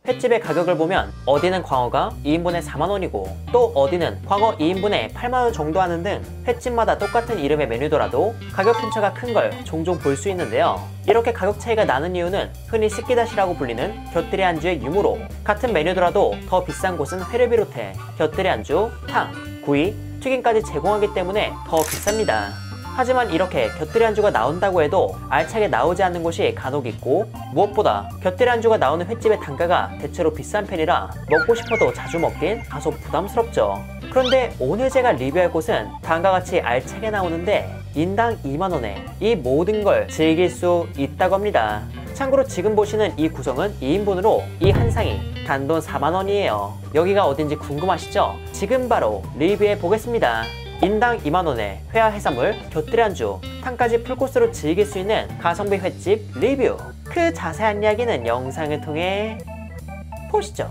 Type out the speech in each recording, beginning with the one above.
횟집의 가격을 보면 어디는 광어가 2인분에 4만원이고 또 어디는 광어 2인분에 8만원 정도 하는 등 횟집마다 똑같은 이름의 메뉴더라도 가격 편차가 큰 걸 종종 볼 수 있는데요. 이렇게 가격 차이가 나는 이유는 흔히 스키다시라고 불리는 곁들이 안주의 유무로 같은 메뉴더라도 더 비싼 곳은 회를 비롯해 곁들이 안주, 탕, 구이, 튀김까지 제공하기 때문에 더 비쌉니다. 하지만 이렇게 곁들이 안주가 나온다고 해도 알차게 나오지 않는 곳이 간혹 있고 무엇보다 곁들이 안주가 나오는 횟집의 단가가 대체로 비싼 편이라 먹고 싶어도 자주 먹긴 다소 부담스럽죠. 그런데 오늘 제가 리뷰할 곳은 다음과 같이 알차게 나오는데 인당 2만원에 이 모든 걸 즐길 수 있다고 합니다. 참고로 지금 보시는 이 구성은 2인분으로 이 한 상이 단돈 4만원이에요. 여기가 어딘지 궁금하시죠? 지금 바로 리뷰해 보겠습니다. 인당 2만원에 회와 해산물, 곁들이 안주, 탕까지 풀코스로 즐길 수 있는 가성비 횟집 리뷰! 그 자세한 이야기는 영상을 통해 보시죠.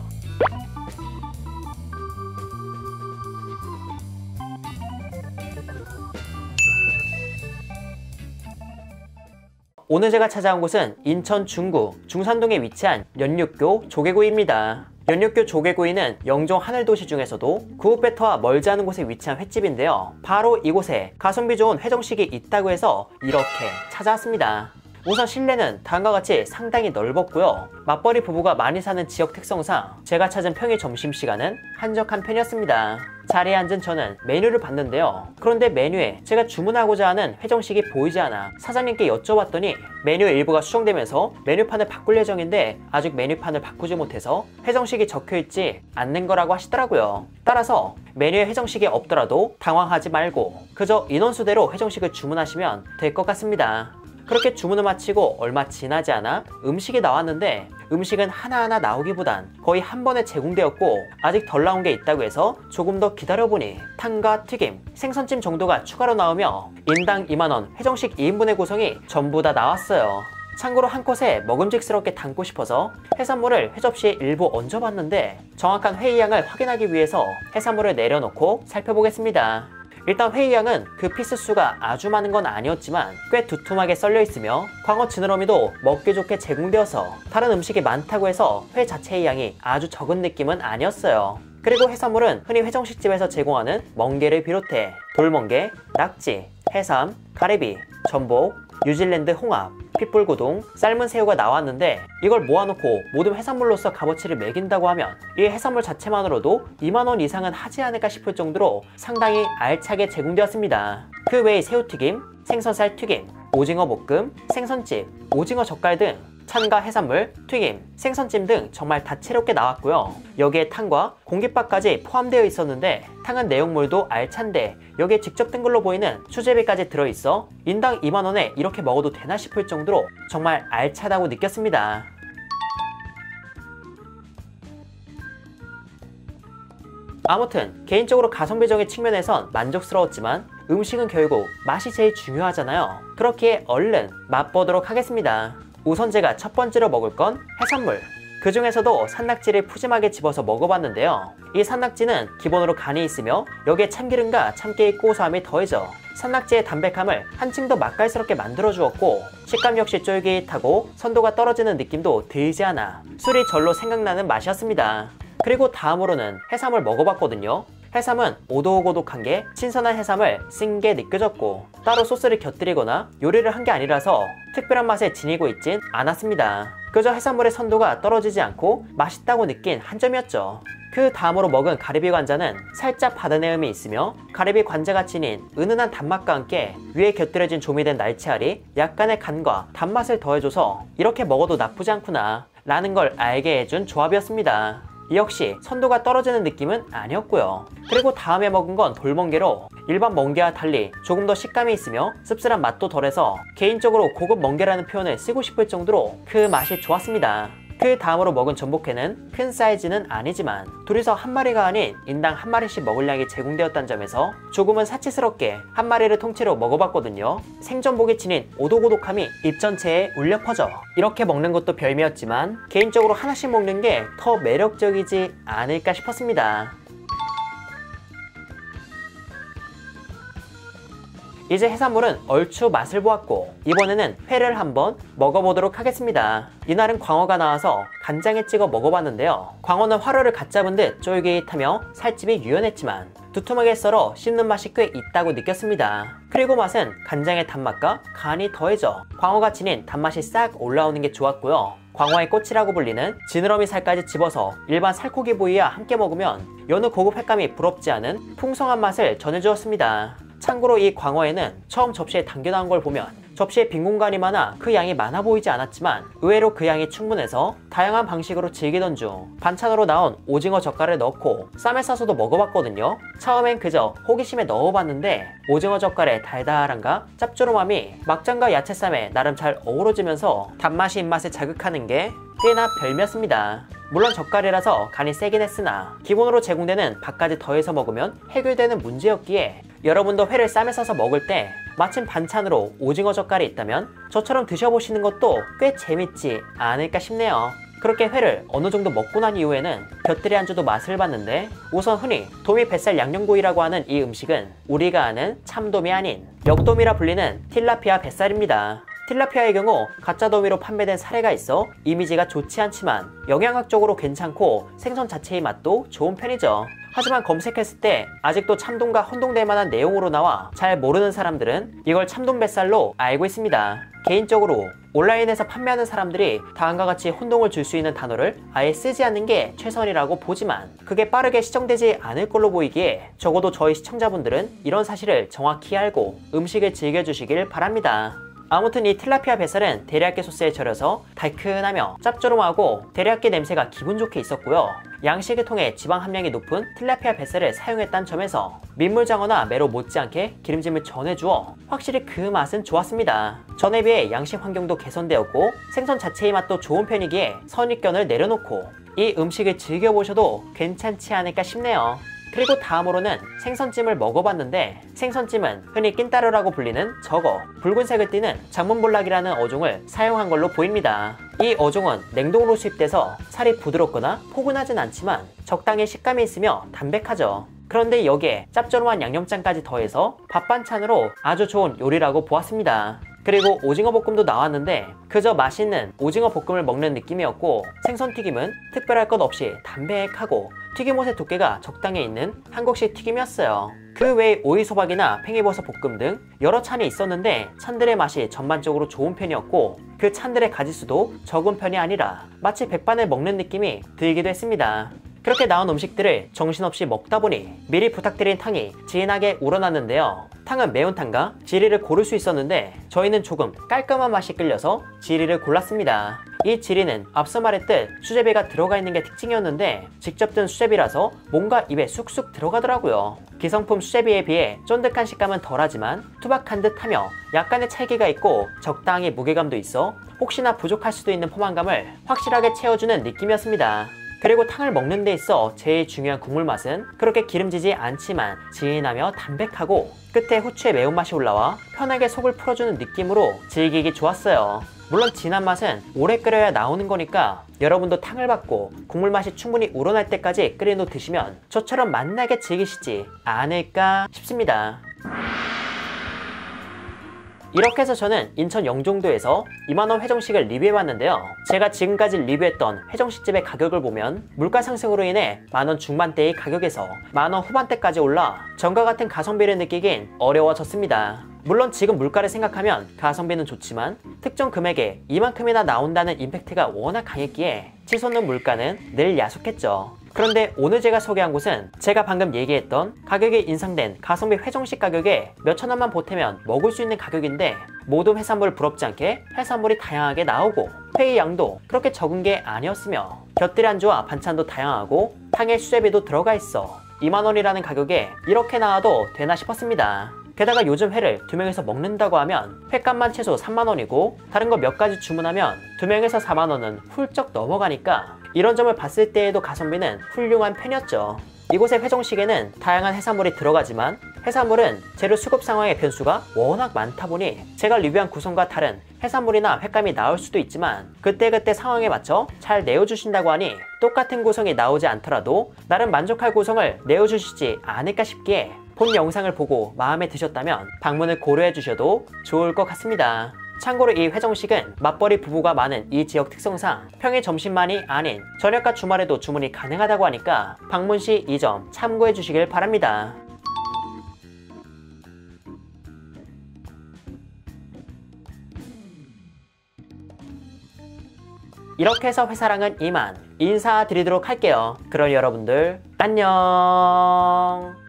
오늘 제가 찾아온 곳은 인천 중구 중산동에 위치한 연육교 조개구이입니다. 연육교 조개구이는 영종 하늘도시 중에서도 구읍배터와 멀지 않은 곳에 위치한 횟집인데요. 바로 이곳에 가성비 좋은 회정식이 있다고 해서 이렇게 찾아왔습니다. 우선 실내는 다음과 같이 상당히 넓었고요. 맞벌이 부부가 많이 사는 지역 특성상 제가 찾은 평일 점심시간은 한적한 편이었습니다. 자리에 앉은 저는 메뉴를 봤는데요. 그런데 메뉴에 제가 주문하고자 하는 회정식이 보이지 않아 사장님께 여쭤봤더니 메뉴 일부가 수정되면서 메뉴판을 바꿀 예정인데 아직 메뉴판을 바꾸지 못해서 회정식이 적혀있지 않는 거라고 하시더라고요. 따라서 메뉴에 회정식이 없더라도 당황하지 말고 그저 인원수대로 회정식을 주문하시면 될 것 같습니다. 그렇게 주문을 마치고 얼마 지나지 않아 음식이 나왔는데 음식은 하나하나 나오기보단 거의 한 번에 제공되었고 아직 덜 나온 게 있다고 해서 조금 더 기다려보니 탕과 튀김, 생선찜 정도가 추가로 나오며 인당 2만원 회정식 2인분의 구성이 전부 다 나왔어요. 참고로 한 컷에 먹음직스럽게 담고 싶어서 해산물을 회접시에 일부 얹어봤는데 정확한 회의양을 확인하기 위해서 해산물을 내려놓고 살펴보겠습니다. 일단 회의양은 그 피스 수가 아주 많은 건 아니었지만 꽤 두툼하게 썰려 있으며 광어 지느러미도 먹기 좋게 제공되어서 다른 음식이 많다고 해서 회 자체의 양이 아주 적은 느낌은 아니었어요. 그리고 해산물은 흔히 회정식집에서 제공하는 멍게를 비롯해 돌멍게, 낙지, 해삼, 가래비, 전복, 뉴질랜드 홍합, 핏불고동, 삶은 새우가 나왔는데 이걸 모아놓고 모든 해산물로서 값어치를 매긴다고 하면 이 해산물 자체만으로도 2만원 이상은 하지 않을까 싶을 정도로 상당히 알차게 제공되었습니다. 그 외에 새우튀김, 생선살 튀김, 오징어 볶음, 생선찜, 오징어 젓갈 등 찬과 해산물, 튀김, 생선찜 등 정말 다채롭게 나왔고요. 여기에 탕과 공깃밥까지 포함되어 있었는데 탕은 내용물도 알찬데 여기에 직접 뜬 걸로 보이는 수제비까지 들어있어 인당 2만원에 이렇게 먹어도 되나 싶을 정도로 정말 알차다고 느꼈습니다. 아무튼 개인적으로 가성비적인 측면에선 만족스러웠지만 음식은 결국 맛이 제일 중요하잖아요. 그렇기에 얼른 맛보도록 하겠습니다. 우선 제가 첫 번째로 먹을 건 해산물. 그 중에서도 산낙지를 푸짐하게 집어서 먹어봤는데요. 이 산낙지는 기본으로 간이 있으며 여기에 참기름과 참깨의 고소함이 더해져 산낙지의 담백함을 한층 더 맛깔스럽게 만들어주었고 식감 역시 쫄깃하고 선도가 떨어지는 느낌도 들지 않아 술이 절로 생각나는 맛이었습니다. 그리고 다음으로는 해삼을 먹어봤거든요. 해삼은 오독오독한 게 신선한 해삼을 쓴 게 느껴졌고 따로 소스를 곁들이거나 요리를 한 게 아니라서 특별한 맛에 지니고 있진 않았습니다. 그저 해산물의 선도가 떨어지지 않고 맛있다고 느낀 한 점이었죠. 그 다음으로 먹은 가리비 관자는 살짝 바다내음이 있으며 가리비 관자가 지닌 은은한 단맛과 함께 위에 곁들여진 조미된 날치알이 약간의 간과 단맛을 더해줘서 이렇게 먹어도 나쁘지 않구나 라는 걸 알게 해준 조합이었습니다. 역시 선도가 떨어지는 느낌은 아니었고요. 그리고 다음에 먹은 건 돌멍게로 일반 멍게와 달리 조금 더 식감이 있으며 씁쓸한 맛도 덜해서 개인적으로 고급 멍게라는 표현을 쓰고 싶을 정도로 그 맛이 좋았습니다. 그 다음으로 먹은 전복회는 큰 사이즈는 아니지만 둘이서 한 마리가 아닌 인당 한 마리씩 먹을 양이 제공되었다는 점에서 조금은 사치스럽게 한 마리를 통째로 먹어봤거든요. 생전복이 지닌 오독오독함이 입 전체에 울려 퍼져 이렇게 먹는 것도 별미였지만 개인적으로 하나씩 먹는 게 더 매력적이지 않을까 싶었습니다. 이제 해산물은 얼추 맛을 보았고 이번에는 회를 한번 먹어보도록 하겠습니다. 이날은 광어가 나와서 간장에 찍어 먹어봤는데요. 광어는 화로를 갓 잡은 듯 쫄깃하며 살집이 유연했지만 두툼하게 썰어 씹는 맛이 꽤 있다고 느꼈습니다. 그리고 맛은 간장의 단맛과 간이 더해져 광어가 지닌 단맛이 싹 올라오는 게 좋았고요. 광어의 꽃이라고 불리는 지느러미 살까지 집어서 일반 살코기 부위와 함께 먹으면 여느 고급 횟감이 부럽지 않은 풍성한 맛을 전해주었습니다. 참고로 이 광어에는 처음 접시에 담겨 나온 걸 보면 접시에 빈 공간이 많아 그 양이 많아 보이지 않았지만 의외로 그 양이 충분해서 다양한 방식으로 즐기던 중 반찬으로 나온 오징어 젓갈을 넣고 쌈에 싸서도 먹어봤거든요. 처음엔 그저 호기심에 넣어봤는데 오징어 젓갈의 달달함과 짭조름함이 막장과 야채쌈에 나름 잘 어우러지면서 단맛이 입맛을 자극하는 게 꽤나 별미였습니다. 물론 젓갈이라서 간이 세긴 했으나 기본으로 제공되는 밥까지 더해서 먹으면 해결되는 문제였기에 여러분도 회를 쌈에 싸서 먹을 때 마침 반찬으로 오징어 젓갈이 있다면 저처럼 드셔보시는 것도 꽤 재밌지 않을까 싶네요. 그렇게 회를 어느 정도 먹고 난 이후에는 곁들이 안주도 맛을 봤는데 우선 흔히 도미 뱃살 양념구이라고 하는 이 음식은 우리가 아는 참돔이 아닌 역돔이라 불리는 틸라피아 뱃살입니다. 틸라피아의 경우 가짜 도미로 판매된 사례가 있어 이미지가 좋지 않지만 영양학적으로 괜찮고 생선 자체의 맛도 좋은 편이죠. 하지만 검색했을 때 아직도 참돔과 혼동될 만한 내용으로 나와 잘 모르는 사람들은 이걸 참돔 뱃살로 알고 있습니다. 개인적으로 온라인에서 판매하는 사람들이 다음과 같이 혼동을 줄 수 있는 단어를 아예 쓰지 않는 게 최선이라고 보지만 그게 빠르게 시정되지 않을 걸로 보이기에 적어도 저희 시청자분들은 이런 사실을 정확히 알고 음식을 즐겨주시길 바랍니다. 아무튼 이 틸라피아 뱃살은 데리야끼 소스에 절여서 달큰하며 짭조름하고 데리야끼 냄새가 기분 좋게 있었고요. 양식을 통해 지방 함량이 높은 틸라피아 뱃살을 사용했다는 점에서 민물장어나 메로 못지않게 기름짐을 전해주어 확실히 그 맛은 좋았습니다. 전에 비해 양식 환경도 개선되었고 생선 자체의 맛도 좋은 편이기에 선입견을 내려놓고 이 음식을 즐겨보셔도 괜찮지 않을까 싶네요. 그리고 다음으로는 생선찜을 먹어봤는데 생선찜은 흔히 낀따르라고 불리는 저거 붉은색을 띠는 장문볼락이라는 어종을 사용한 걸로 보입니다. 이 어종은 냉동으로 수입돼서 살이 부드럽거나 포근하진 않지만 적당히 식감이 있으며 담백하죠. 그런데 여기에 짭조름한 양념장까지 더해서 밥 반찬으로 아주 좋은 요리라고 보았습니다. 그리고 오징어 볶음도 나왔는데 그저 맛있는 오징어 볶음을 먹는 느낌이었고 생선튀김은 특별할 것 없이 담백하고 튀김옷의 두께가 적당히 있는 한국식 튀김이었어요. 그 외에 오이소박이나 팽이버섯 볶음 등 여러 찬이 있었는데 찬들의 맛이 전반적으로 좋은 편이었고 그 찬들의 가지수도 적은 편이 아니라 마치 백반을 먹는 느낌이 들기도 했습니다. 그렇게 나온 음식들을 정신없이 먹다 보니 미리 부탁드린 탕이 진하게 우러났는데요. 탕은 매운탕과 지리를 고를 수 있었는데 저희는 조금 깔끔한 맛이 끌려서 지리를 골랐습니다. 이 지리는 앞서 말했듯 수제비가 들어가 있는 게 특징이었는데 직접 든 수제비라서 뭔가 입에 쑥쑥 들어가더라고요. 기성품 수제비에 비해 쫀득한 식감은 덜하지만 투박한 듯하며 약간의 찰기가 있고 적당히 무게감도 있어 혹시나 부족할 수도 있는 포만감을 확실하게 채워주는 느낌이었습니다. 그리고 탕을 먹는 데 있어 제일 중요한 국물 맛은 그렇게 기름지지 않지만 진하며 담백하고 끝에 후추의 매운맛이 올라와 편하게 속을 풀어주는 느낌으로 즐기기 좋았어요. 물론 진한 맛은 오래 끓여야 나오는 거니까 여러분도 탕을 받고 국물 맛이 충분히 우러날 때까지 끓인 후 드시면 저처럼 맛나게 즐기시지 않을까 싶습니다. 이렇게 해서 저는 인천 영종도에서 2만원 회정식을 리뷰해봤는데요. 제가 지금까지 리뷰했던 회정식집의 가격을 보면 물가 상승으로 인해 만원 중반대의 가격에서 만원 후반대까지 올라 전과 같은 가성비를 느끼긴 어려워졌습니다. 물론 지금 물가를 생각하면 가성비는 좋지만 특정 금액에 이만큼이나 나온다는 임팩트가 워낙 강했기에 치솟는 물가는 늘 야속했죠. 그런데 오늘 제가 소개한 곳은 제가 방금 얘기했던 가격이 인상된 가성비 회정식 가격에 몇천원만 보태면 먹을 수 있는 가격인데 모든 해산물 부럽지 않게 해산물이 다양하게 나오고 회의 양도 그렇게 적은 게 아니었으며 곁들이 안주와 반찬도 다양하고 탕에 수제비도 들어가 있어 2만원이라는 가격에 이렇게 나와도 되나 싶었습니다. 게다가 요즘 회를 2명에서 먹는다고 하면 횟값만 최소 3만원이고 다른 거 몇 가지 주문하면 2명에서 4만원은 훌쩍 넘어가니까 이런 점을 봤을 때에도 가성비는 훌륭한 편이었죠. 이곳의 회정식에는 다양한 해산물이 들어가지만 해산물은 재료 수급 상황의 변수가 워낙 많다 보니 제가 리뷰한 구성과 다른 해산물이나 횟감이 나올 수도 있지만 그때그때 상황에 맞춰 잘 내어주신다고 하니 똑같은 구성이 나오지 않더라도 나름 만족할 구성을 내어주시지 않을까 싶기에 본 영상을 보고 마음에 드셨다면 방문을 고려해 주셔도 좋을 것 같습니다. 참고로 이 회정식은 맞벌이 부부가 많은 이 지역 특성상 평일 점심만이 아닌 저녁과 주말에도 주문이 가능하다고 하니까 방문 시 이 점 참고해 주시길 바랍니다. 이렇게 해서 회사랑은 이만 인사드리도록 할게요. 그럼 여러분들 안녕.